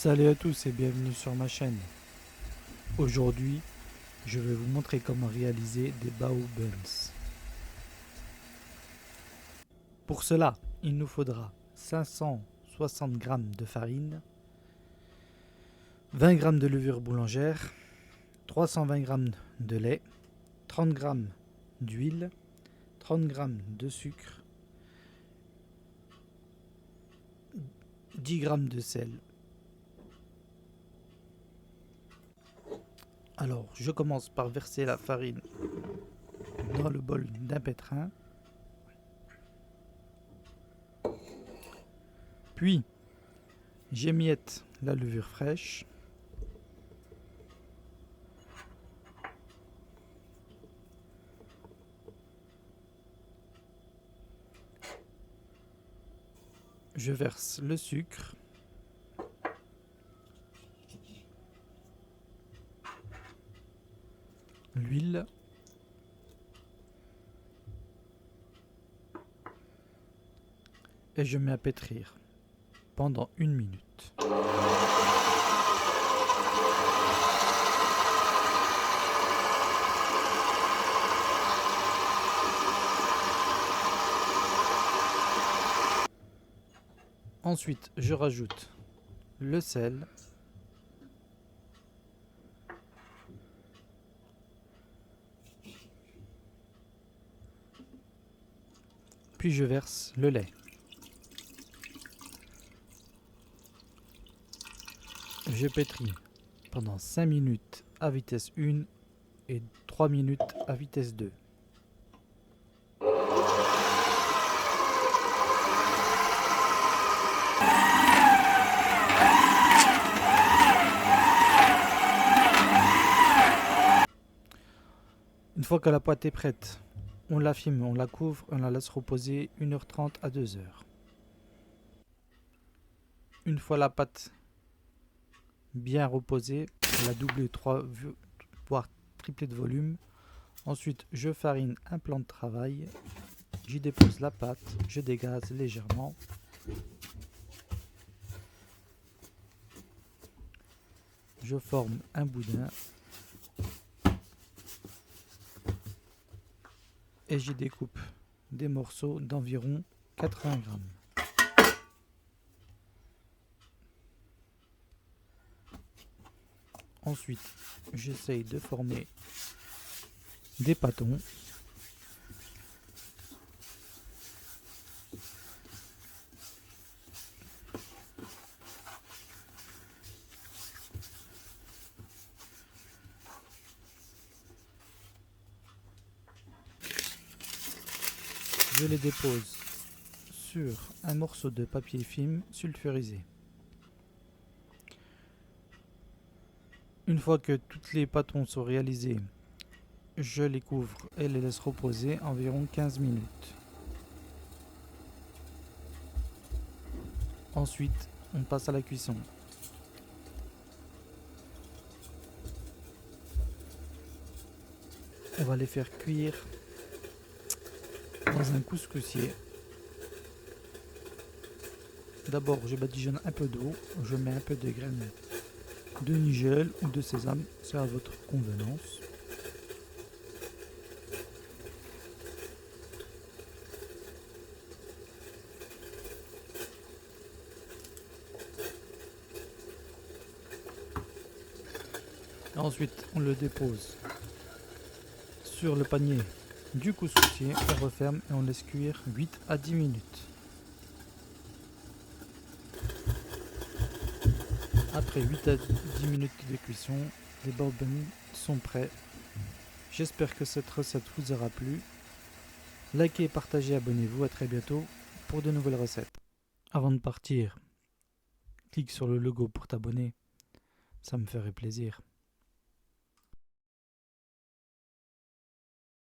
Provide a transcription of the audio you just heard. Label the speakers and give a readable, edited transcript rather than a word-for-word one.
Speaker 1: Salut à tous et bienvenue sur ma chaîne. Aujourd'hui, je vais vous montrer comment réaliser des bao buns. Pour cela, il nous faudra 560 g de farine, 20 g de levure boulangère, 320 g de lait, 30 g d'huile, 30 g de sucre, 10 g de sel. Alors, je commence par verser la farine dans le bol d'un pétrin. Puis, j'émiette la levure fraîche. Je verse le sucre. L'huile. Et je mets à pétrir pendant 1 minute. Ensuite, je rajoute le sel, puis je verse le lait. Je pétris pendant 5 minutes à vitesse 1 et 3 minutes à vitesse 2. Une fois que la pâte est prête, on la filme, on la couvre, on la laisse reposer 1h30 à 2h. Une fois la pâte bien reposée, on la double 3 voire triplé de volume. Ensuite, je farine un plan de travail, j'y dépose la pâte, je dégaze légèrement. Je forme un boudin et j'y découpe des morceaux d'environ 80 g. Ensuite, j'essaye de former des pâtons. Je les dépose sur un morceau de papier film sulfurisé. Une fois que tous les pâtons sont réalisés, je les couvre et les laisse reposer environ 15 minutes. Ensuite, on passe à la cuisson. On va les faire cuire dans un couscoussier. D'abord, je badigeonne un peu d'eau, je mets un peu de graines de nigel ou de sésame, c'est à votre convenance. Ensuite, on le dépose sur le panier du couscoussier, on referme et on laisse cuire 8 à 10 minutes. Après 8 à 10 minutes de cuisson, les bao buns sont prêts. J'espère que cette recette vous aura plu. Likez, partagez, abonnez-vous, à très bientôt pour de nouvelles recettes. Avant de partir, clique sur le logo pour t'abonner, ça me ferait plaisir.